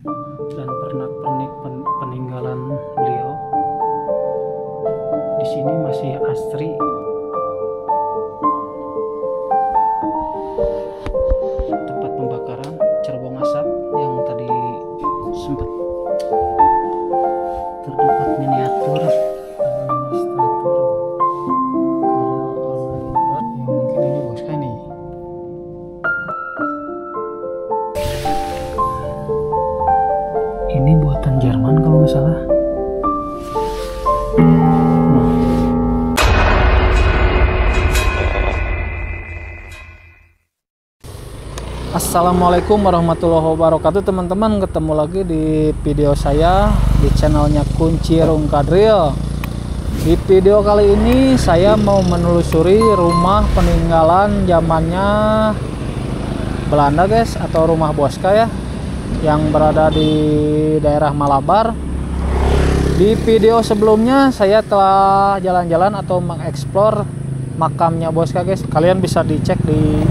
dan pernak-pernik peninggalan beliau. Di sini masih asri. Tempat pembakaran cerbong asap yang tadi sempat terdapat miniatur ilustrator yang mungkin ini boskan nih. Ini buatan Jerman kalau nggak salah. Assalamualaikum warahmatullahi wabarakatuh teman-teman, ketemu lagi di video saya di channelnya Kunci Rungkadril. Di video kali ini saya mau menelusuri rumah peninggalan zamannya Belanda guys, atau rumah Boska ya, yang berada di daerah Malabar. Di video sebelumnya saya telah jalan-jalan atau mengeksplor makamnya Boska guys, kalian bisa dicek di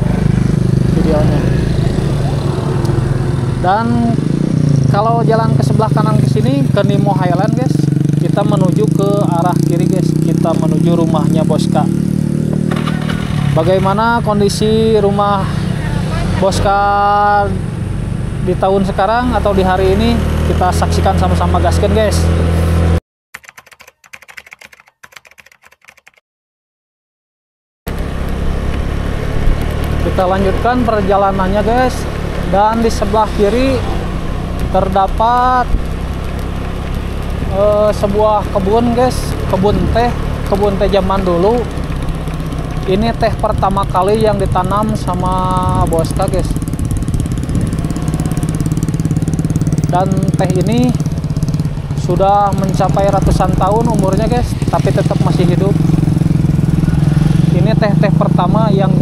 videonya. Dan kalau jalan ke sebelah kanan ke sini ke Nemo Highland guys, kita menuju ke arah kiri guys, kita menuju rumahnya Boska. Bagaimana kondisi rumah Boska di tahun sekarang atau di hari ini, kita saksikan sama-sama gasken guys. Kita lanjutkan perjalanannya guys. Dan di sebelah kiri terdapat sebuah kebun guys, kebun teh zaman dulu. Ini teh pertama kali yang ditanam sama Boska guys. Dan teh ini sudah mencapai ratusan tahun umurnya guys, tapi tetap masih hidup. Ini teh pertama yang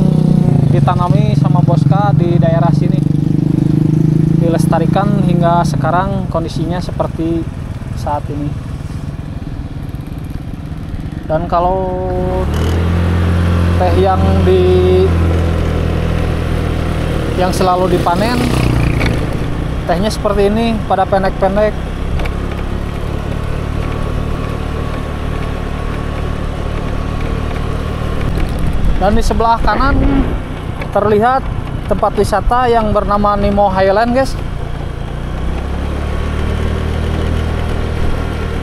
ditanami sama Boska di daerah sini, dilestarikan hingga sekarang kondisinya seperti saat ini. Dan kalau teh yang selalu dipanen, tehnya seperti ini, pada pendek-pendek. Dan di sebelah kanan terlihat tempat wisata yang bernama Nemo Highland guys.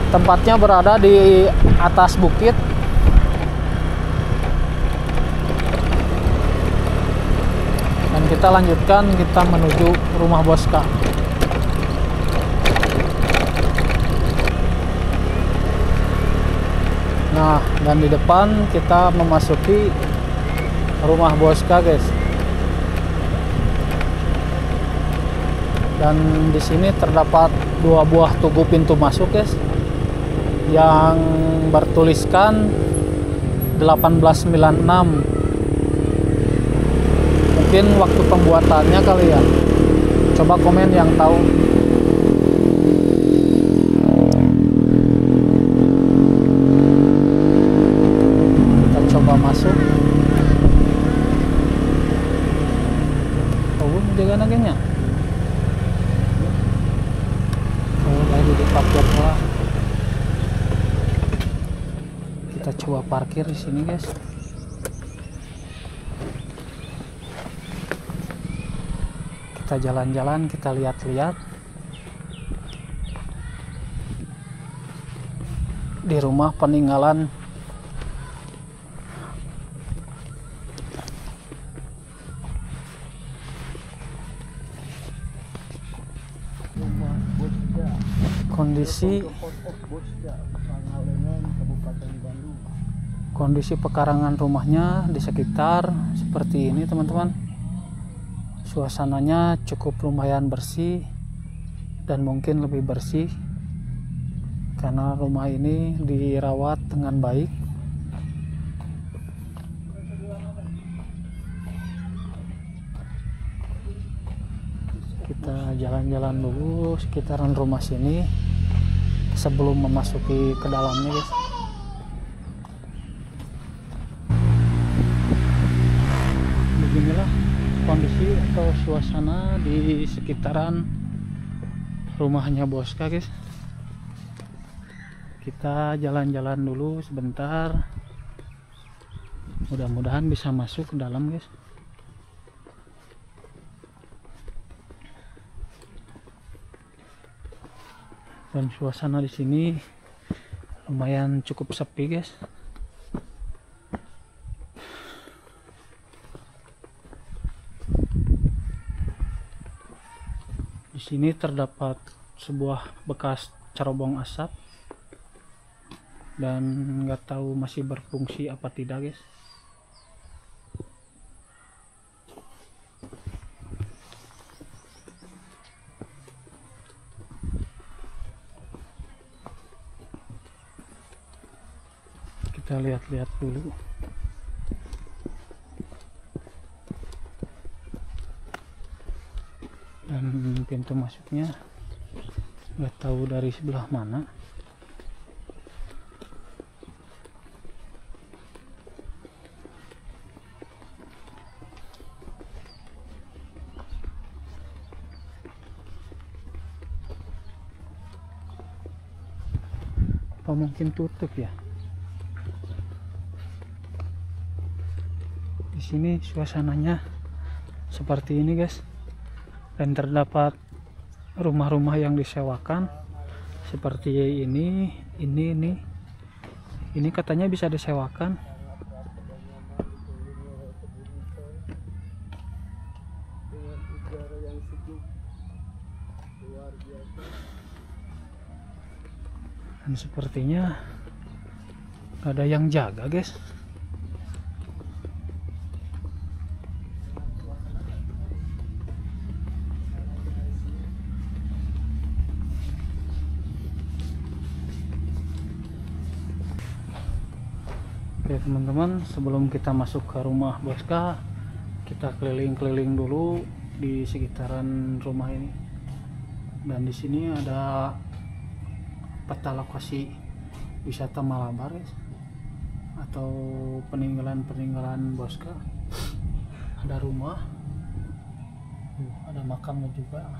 Tempatnya berada di atas bukit. Dan kita lanjutkan, kita menuju rumah Boska. Nah, dan di depan kita memasuki rumah Boska guys. Dan di sini terdapat dua buah tugu pintu masuk guys, yang bertuliskan 1896. Mungkin waktu pembuatannya kali ya. Coba komen yang tahu. Kita coba masuk. Oh, jaga nagenya. Kita coba parkir di sini guys. Kita jalan-jalan, kita lihat-lihat di rumah peninggalan kondisi pekarangan rumahnya di sekitar seperti ini teman-teman. Suasananya cukup lumayan bersih dan mungkin lebih bersih karena rumah ini dirawat dengan baik. Kita jalan-jalan dulu sekitaran rumah sini sebelum memasuki ke dalamnya guys. Beginilah kondisi atau suasana di sekitaran rumahnya Boska guys. Kita jalan-jalan dulu sebentar, mudah-mudahan bisa masuk ke dalam guys. Dan suasana di sini lumayan cukup sepi guys. Di sini terdapat sebuah bekas cerobong asap dan nggak tahu masih berfungsi apa tidak guys. Kita lihat-lihat dulu. Dan pintu masuknya nggak tahu dari sebelah mana. Apa mungkin tutup ya? Di sini suasananya seperti ini guys. Dan terdapat rumah-rumah yang disewakan seperti ini katanya bisa disewakan. Dan sepertinya gak ada yang jaga guys. Oke teman-teman, sebelum kita masuk ke rumah Boska, kita keliling-keliling dulu di sekitaran rumah ini. Dan di sini ada peta lokasi wisata Malabar guys, atau peninggalan-peninggalan Boska. Ada rumah, ada makamnya juga.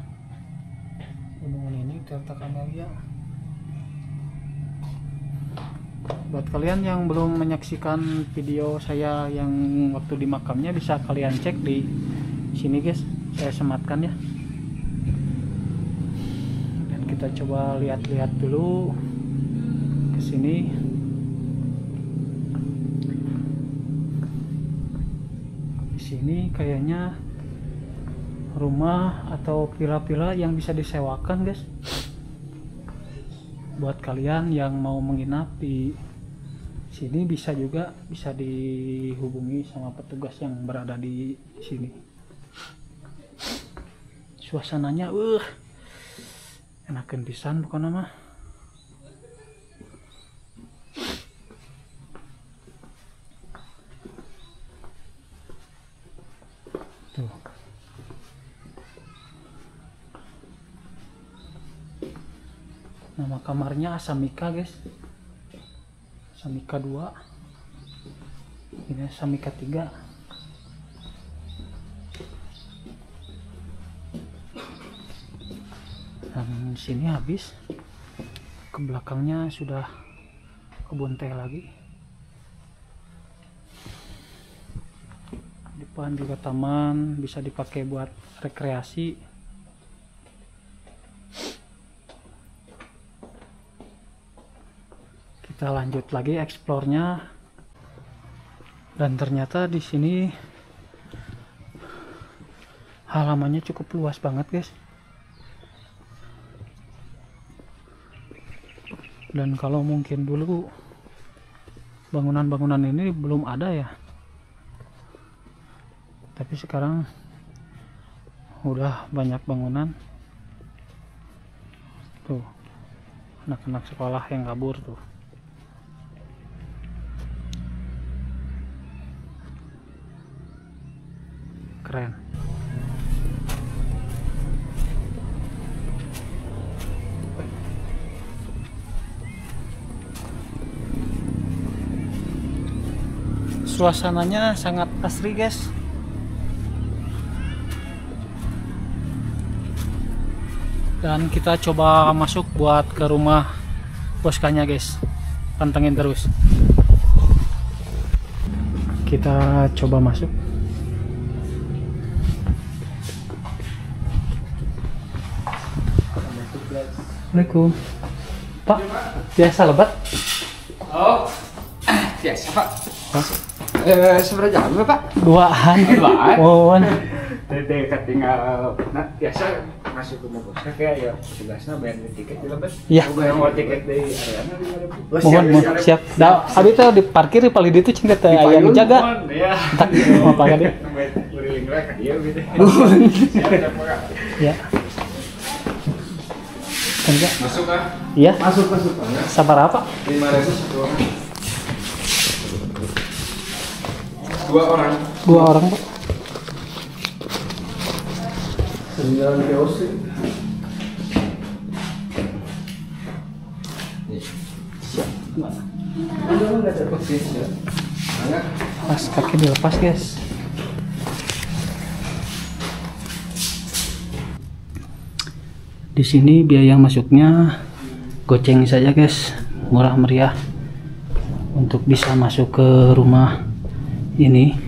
Gunung ini Tirta Camelia. Buat kalian yang belum menyaksikan video saya yang waktu di makamnya, bisa kalian cek di sini guys, saya sematkan ya. Dan kita coba lihat-lihat dulu ke sini. Di sini kayaknya rumah atau villa-villa yang bisa disewakan guys. Buat kalian yang mau menginap di sini bisa dihubungi sama petugas yang berada di sini. Suasananya enakeun pisan pokoknya mah. Tuh. Nama kamarnya Asamika guys. Asamika 2. Ini Asamika 3. Dan sini habis. Ke belakangnya sudah kebun teh lagi. Depan juga taman, bisa dipakai buat rekreasi. Kita lanjut lagi eksplornya. Dan ternyata di sini halamannya cukup luas banget guys. Dan kalau mungkin dulu bangunan-bangunan ini belum ada ya, tapi sekarang udah banyak bangunan. Tuh, anak-anak sekolah yang kabur tuh. Keren. Suasananya sangat asri guys. Dan kita coba masuk buat ke rumah Boskanya guys. Pantengin terus. Kita coba masuk. Assalamualaikum Pak, biasa lebat? Oh, biasa Pak. Seberapa jam Pak? Duaan. Duaan? Oh, Tete ketinggal, nah biasa masuk ke Bosnya kayak ya tugasnya bayar tiket di lebat. Iya. Bayar tiket di Ariana 5.000. Mohon siap. Da, abi teh diparkir di paling ditu cenah teh aya nu jaga. Iya. Tak mau apa dia? Kuriling lah ka dieu gitu. Siap Pak. Ya. Enggak. Masuk ah. Iya. Masuk. Sabar apa? 5.000 satu orang. Dua orang. Pak. Tinggal kios. Pas kaki dilepas guys. Di sini biaya masuknya goceng saja guys, murah meriah untuk bisa masuk ke rumah ini.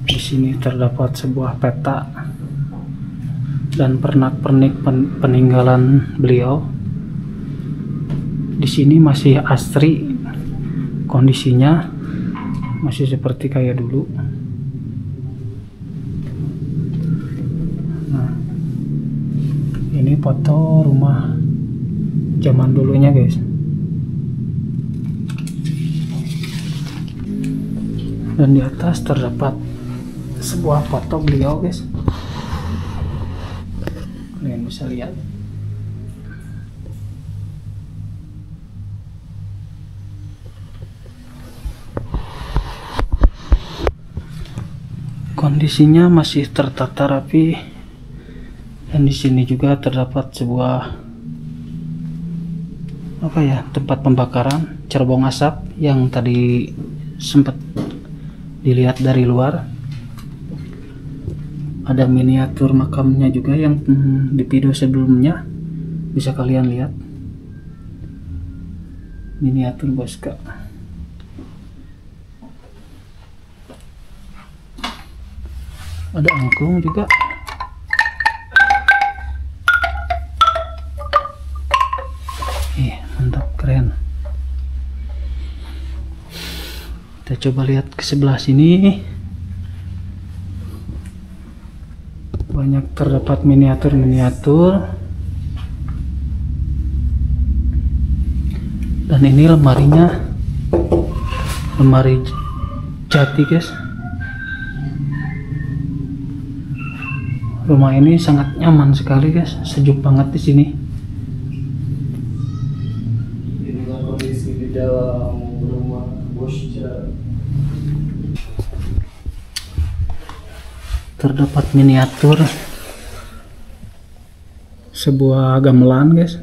Di sini terdapat sebuah peta dan pernak-pernik peninggalan beliau. Di sini masih asri, kondisinya masih seperti kayak dulu. Nah, ini foto rumah zaman dulunya guys. Dan di atas terdapat sebuah foto beliau guys. Kalian bisa lihat. Kondisinya masih tertata rapi. Dan di sini juga terdapat sebuah tempat pembakaran cerbong asap yang tadi sempat dilihat dari luar. Ada miniatur makamnya juga yang di video sebelumnya bisa kalian lihat. Miniatur Boska. Ada angklung juga. Mantap, keren. Kita coba lihat ke sebelah sini. Banyak terdapat miniatur. Dan ini lemarinya, lemari jati guys. Rumah ini sangat nyaman sekali guys, sejuk banget di sini. Inilah kondisi di dalam rumah Bosca. Terdapat miniatur sebuah gamelan guys.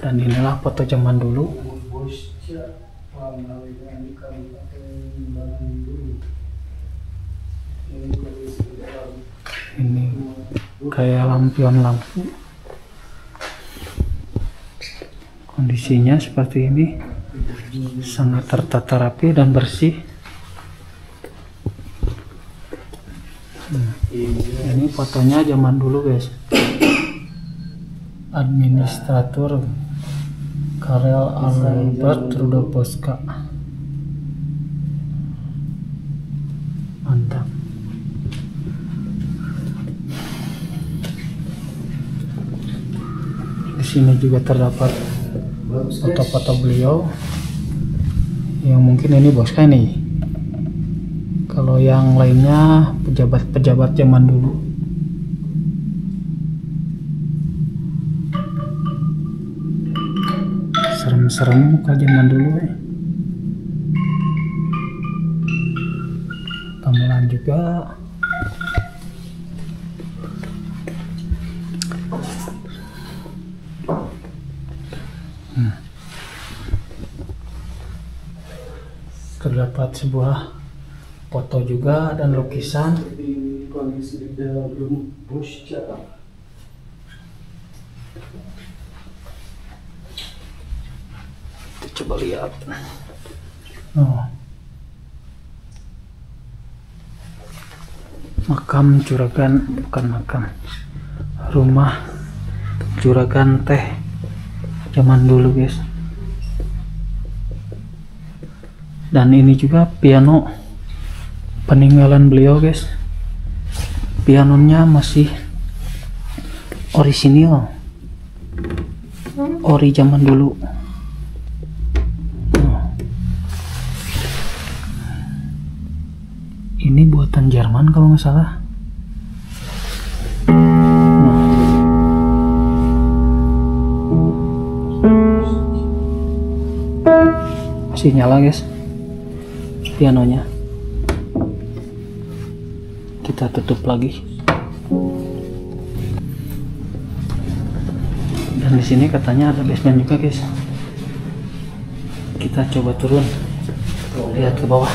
Dan inilah foto zaman dulu. Ini kayak lampion lampu. Kondisinya seperti ini, sangat tertata rapi dan bersih. Ini fotonya zaman dulu guys. Administrator Karel Albert Rudolf Boska. Mantap. Di sini juga terdapat foto-foto beliau. Yang mungkin ini Boska nih. Kalau yang lainnya pejabat-pejabat zaman dulu. Serem-serem muka zaman dulu Gamelan juga. Terdapat sebuah foto juga dan lukisan kondisi di dalam Bosca. Kita coba lihat. Oh. Makam juragan, bukan makam, rumah juragan teh zaman dulu guys. Dan ini juga piano peninggalan beliau guys. Pianonya masih orisinil, ori zaman dulu. Ini buatan Jerman kalau nggak salah. Masih nyala guys pianonya. Kita tutup lagi. Dan di sini katanya ada basement juga guys. Kita coba turun, lihat ke bawah.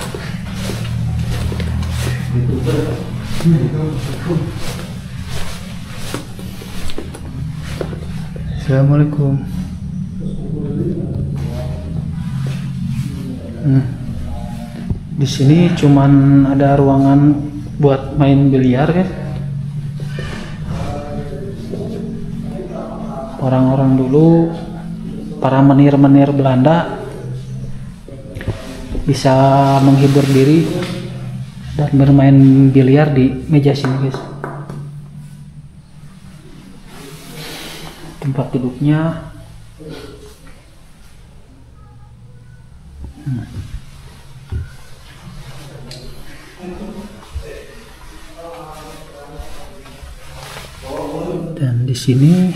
Assalamualaikum. Di sini cuman ada ruangan buat main biliar guys. Orang-orang dulu, para menir-menir Belanda bisa menghibur diri dan bermain biliar di meja sini guys. Tempat duduknya dan di sini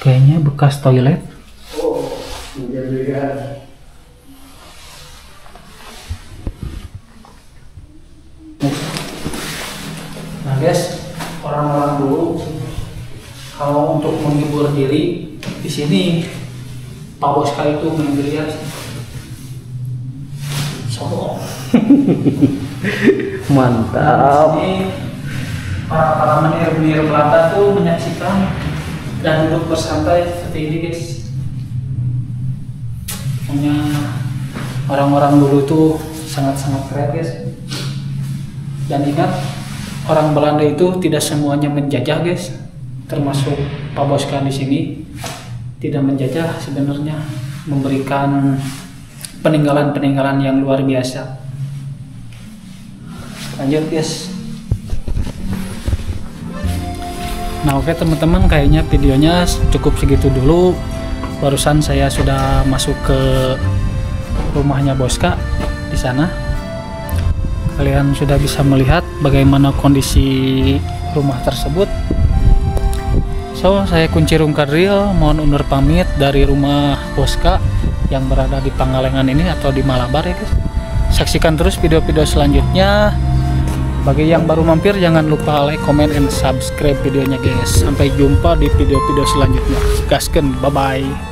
kayaknya bekas toilet. Nah guys, orang-orang dulu kalau untuk menghibur diri di sini Pak Bosca itu main biliar. Sombong. Mantap. Ini para menir-menir Belanda tuh menyaksikan dan duduk bersantai seperti ini guys. Pokoknya orang-orang dulu tuh sangat-sangat keren guys. Dan ingat, orang Belanda itu tidak semuanya menjajah guys, termasuk Pak Bosca di sini tidak menjajah, sebenarnya memberikan peninggalan-peninggalan yang luar biasa. Lanjut guys. Nah oke teman-teman, kayaknya videonya cukup segitu dulu. Barusan saya sudah masuk ke rumahnya Bosca di sana. Kalian sudah bisa melihat bagaimana kondisi rumah tersebut. So, saya Kunci Rungkadril, mohon undur pamit dari rumah Bosca yang berada di Pangalengan ini atau di Malabar ya guys. Saksikan terus video-video selanjutnya. Bagi yang baru mampir, jangan lupa like, comment, and subscribe videonya guys. Sampai jumpa di video-video selanjutnya. Gaskeun, bye-bye.